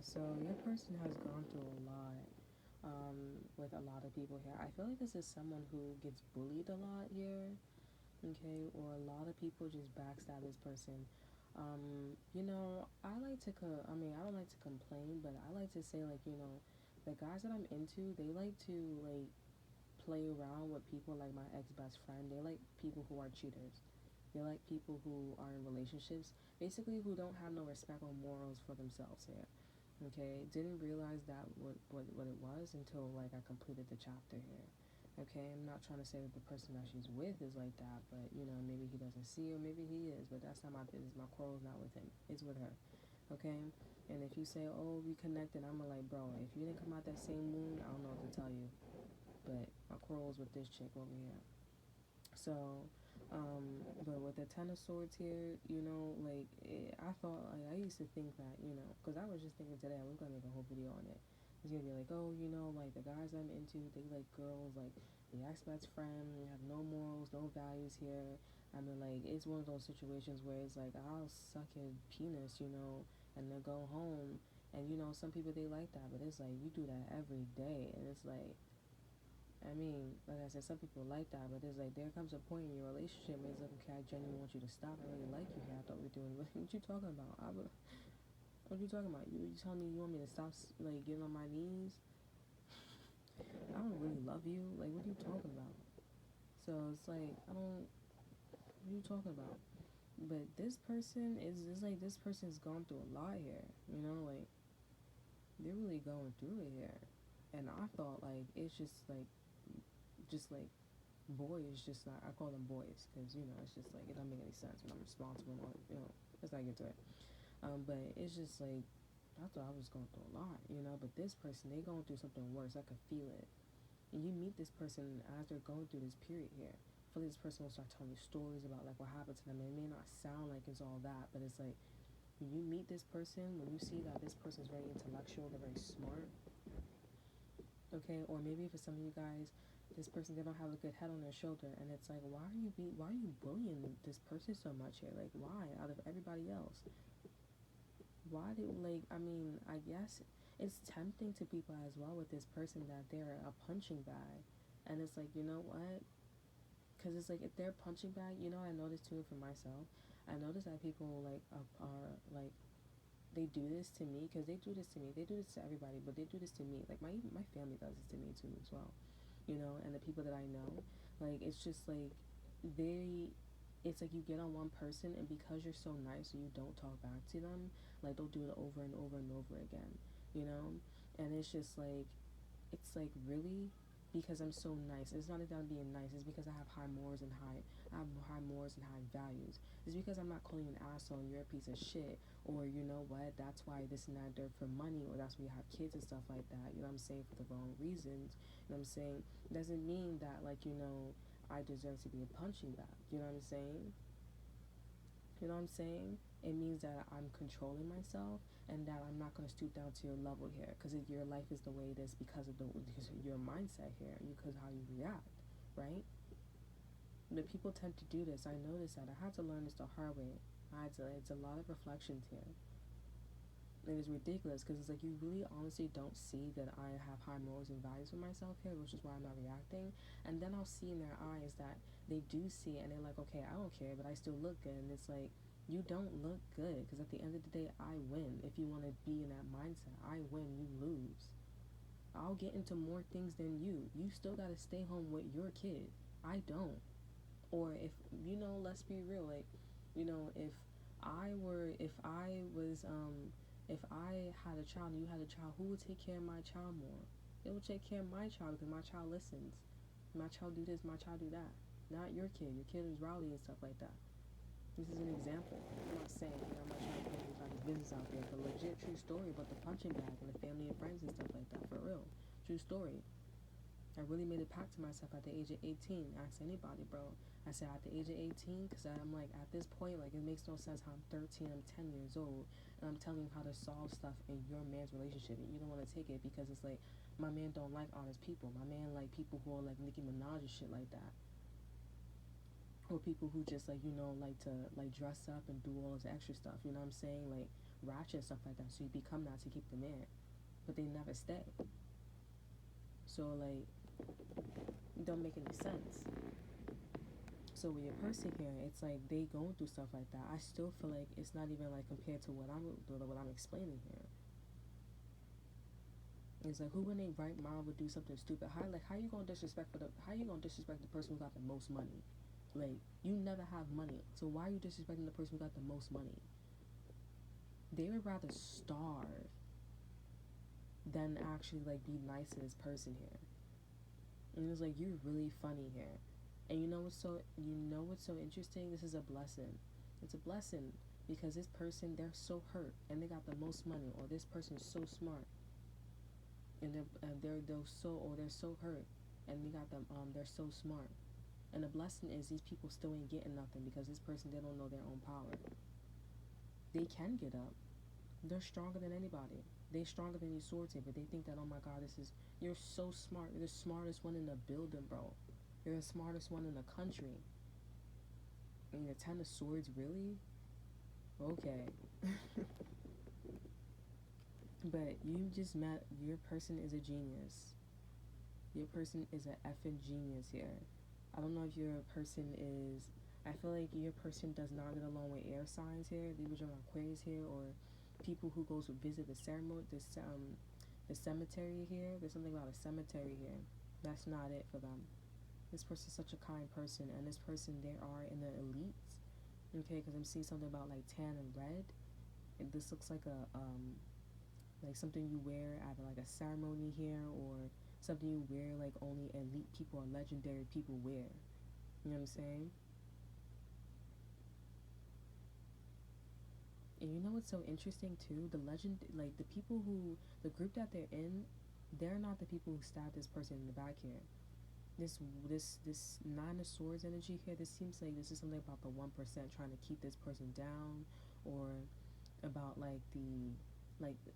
So your person has gone through a lot with a lot of people here. I feel like this is someone who gets bullied a lot here, okay, or a lot of people just backstab this person. I like to, I don't like to complain, but I like to say, like, the guys that I'm into, they like to, like, play around with people like my ex best friend. They like people who are cheaters. They like people who are in relationships, basically who don't have no respect or morals for themselves here. Okay, didn't realize that what it was until like I completed the chapter here. Okay, I'm not trying to say that the person that she's with is like that, but maybe he doesn't see or maybe he is, but that's not my business. My quarrel's not with him, it's with her. Okay, and if you say, oh, we connected, I'm like, bro, if you didn't come out that same wound, I don't know what to tell you, but my quarrel's with this chick over here. So, but with the Ten of Swords here, I thought, like, I used to think that, because I was just thinking today, I was going to make a whole video on it. It's going to be like, oh, like, the guys I'm into, they like girls, like, the ex-best friend, they have no morals, no values here. I mean, like, it's one of those situations where it's like, I'll suck your penis, and then go home. And, some people, they like that, but it's like, you do that every day, and it's like, I mean, like I said, some people like that, but there's like there comes a point in your relationship where it's like, okay, I genuinely want you to stop. I really like you here. I thought we were doing. What you talking about? What you talking about? You telling me you want me to stop, like getting on my knees? I don't really love you. Like, what are you talking about? So it's like I don't. What are you talking about? But this person is like this person's gone through a lot here. Like they're really going through it here. And I thought like it's just like boys, just not, I call them boys because it's just like it doesn't make any sense when I'm responsible and all, let's not get to it. But it's just like I thought I was going through a lot, but this person, they going through something worse. I could feel it. And you meet this person as they're going through this period here. I feel like this person will start telling you stories about like what happened to them. And it may not sound like it's all that, but it's like when you meet this person, when you see that this person is very intellectual, they're very smart, okay, or maybe for some of you guys, this person, they don't have a good head on their shoulder, and it's like, why are you bullying this person so much here? Like, why out of everybody else? Why do, like, I mean, I guess it's tempting to people as well with this person that they're a punching bag, and it's like, you know what? Because it's like if they're punching bag, I noticed too for myself. I noticed that people like are like they do this to me because they do this to me. They do this to everybody, but they do this to me. Like my family does this to me too as well, and the people that I know. Like it's just like they. It's like you get on one person, and because you're so nice, and you don't talk back to them. Like they'll do it over and over and over again, you know. And it's like really because I'm so nice. It's not that I'm being nice. It's because I have high morals and high morals and high values. It's because I'm not calling you an asshole and you're a piece of shit, or you know what, that's why this and that, they're for money, or that's why you have kids and stuff like that. You know what I'm saying, for the wrong reasons. You know what I'm saying. Doesn't mean that like I deserve to be a punching bag. You know what I'm saying. You know what I'm saying? It means that I'm controlling myself and that I'm not going to stoop down to your level here because your life is the way it is because of your mindset here, because how you react, right? But people tend to do this. I noticed that. I had to learn this the hard way. It's a lot of reflections here. And it's ridiculous because it's like you really honestly don't see that I have high morals and values for myself here, which is why I'm not reacting. And then I'll see in their eyes that they do see it and they're like, okay, I don't care, but I still look good. And it's like, you don't look good because at the end of the day, I win. If you want to be in that mindset, I win, you lose. I'll get into more things than you. You still got to stay home with your kid. I don't. Or if, let's be real, like, if if I was, if I had a child and you had a child, who would take care of my child more? It would take care of my child because my child listens. My child do this, my child do that. Not your kid. Your kid is rowdy and stuff like that. This is an example. I'm not saying, I'm not trying to put anybody's business out there, but legit true story about the punching bag and the family and friends and stuff like that, for real. True story. I really made a pact to myself at the age of 18. Ask anybody, bro. I said at the age of 18, because I'm like, at this point, like, it makes no sense how I'm 13, I'm 10 years old, and I'm telling you how to solve stuff in your man's relationship, and you don't want to take it because it's like, my man don't like honest people. My man like people who are like Nicki Minaj and shit like that. or people who just like, like to like dress up and do all this extra stuff, you know what I'm saying, like ratchet and stuff like that, so you become that to keep them in, but they never stay. So like, it don't make any sense. So with your person here, it's like they going through stuff like that. I still feel like it's not even like compared to what I'm explaining here. It's like, who in their right mind would do something stupid? How you gonna disrespect the person who got the most money? Like, you never have money, so why are you disrespecting the person who got the most money? They would rather starve than actually like be nice to this person here. And it's like, you're really funny here. And you know what's so interesting? This is a blessing. It's a blessing because this person, they're so hurt and they got the most money, or this person is so smart and they're so hurt and they're so smart. And the blessing is these people still ain't getting nothing because this person, they don't know their own power. They can get up. They're stronger than anybody. They're stronger than these swords here, but they think that, oh my god, you're so smart. You're the smartest one in the building, bro. You're the smartest one in the country. And the Ten of Swords, really? Okay. But you just met, your person is a genius. Your person is an effing genius here. I don't know if your person is, I feel like your person does not get along with air signs here, Libra, Gemini, Aquarius here, or people who goes to visit the ceremony, the cemetery here. There's something about a cemetery here. That's not it for them. This person's such a kind person, and this person, they are in the elites. Okay, because I'm seeing something about like tan and red. And this looks like like something you wear at like a ceremony here, or something you wear like only elite people or legendary people wear. You know what I'm saying? And you know what's so interesting too? Like the group that they're in, they're not the people who stabbed this person in the back here. This Nine of Swords energy here, this seems like this is something about the 1% trying to keep this person down, or about like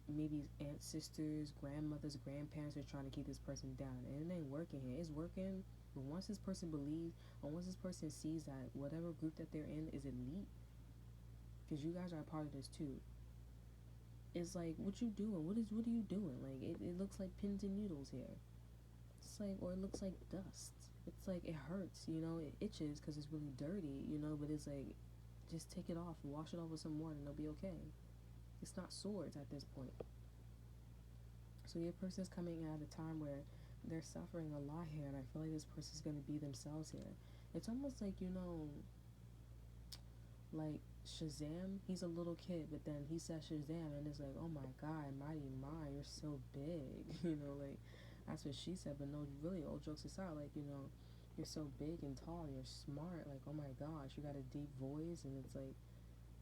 maybe ancestors, grandmothers, grandparents are trying to keep this person down, and it ain't working here. It's working, but once this person believes, or once this person sees that whatever group that they're in is elite, because you guys are a part of this too. It's like, what you doing? What are you doing? Like, it looks like pins and needles here. It's like, or it looks like dust. It's like, it hurts, it itches because it's really dirty, but it's like, just take it off, wash it off with some water, and it'll be okay. It's not swords at this point. So your person's coming at a time where they're suffering a lot here, and I feel like this person's going to be themselves here. It's almost like, like Shazam, he's a little kid, but then he says Shazam, and it's like, oh my god, mighty my, you're so big, like, that's what she said. But no, really, all jokes aside, like, you're so big and tall, you're smart, like, oh my gosh, you got a deep voice, and it's like,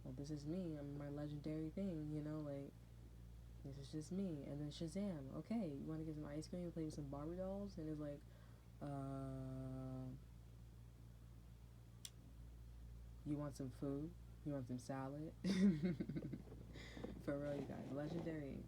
well, this is me, I'm my legendary thing, like, this is just me. And then Shazam, okay, you want to get some ice cream and play with some Barbie dolls? And it's like, you want some food? You want some salad? For real, you guys, legendary.